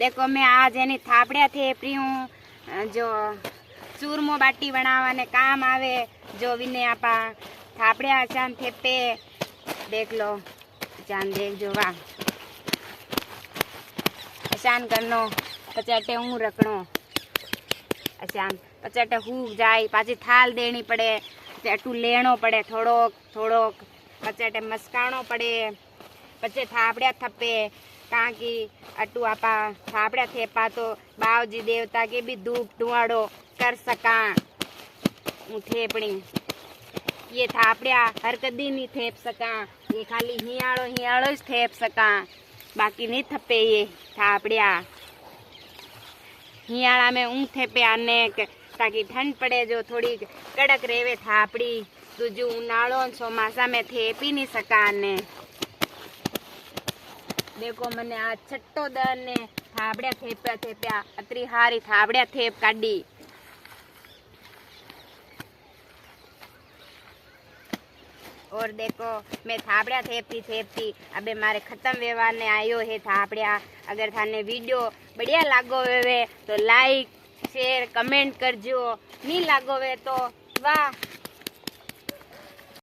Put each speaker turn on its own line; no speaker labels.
देखो मैं आज एनी थापड़िया थेपरी हूँ जो चूरमो बाटी बनावाने काम आवे। जो विने आपा थापड़िया अचान थेपे देख लो, अचान देख जो वाह अचान करनो पचाटे हूँ रखनो अचान पचाटे हूक जाए पाची थाल देनी पड़े अटू लेनो पड़े थोड़ोक थोड़ोक पचाटे मस्काणो पड़े पचे थापड़िया थपे ताकि अटू आपा थापड़िया थेपा तो बावजी देवता के भी धूप धुआड़ो कर सका थेपड़ी। ये थापड़िया हर कदी नहीं थेप सका, ये खाली हियाड़ो हियाड़ो ज थेप सका, बाकी नहीं थपे ये थापड़िया। हियाड़ा में ऊँ थेपे आने ताकि ठंड पड़े जो थोड़ी कड़क रेवे थापड़ी, दूजू उनाड़ो चौमासा में थेपी नहीं सका ने। देखो मैंने आज छट्टो दर ने थापड़िया थेप्या थेप्या अतरी हारी थापड़िया थेप काढ़ी। और देखो मैं थापड़िया थेपती थेपती अबे मारे खत्म व्यवहार ने आयो है थापड़िया। अगर थाने वीडियो बढ़िया लागो वे तो लाइक शेयर कमेंट करजो, नहीं लागो वे तो वाह।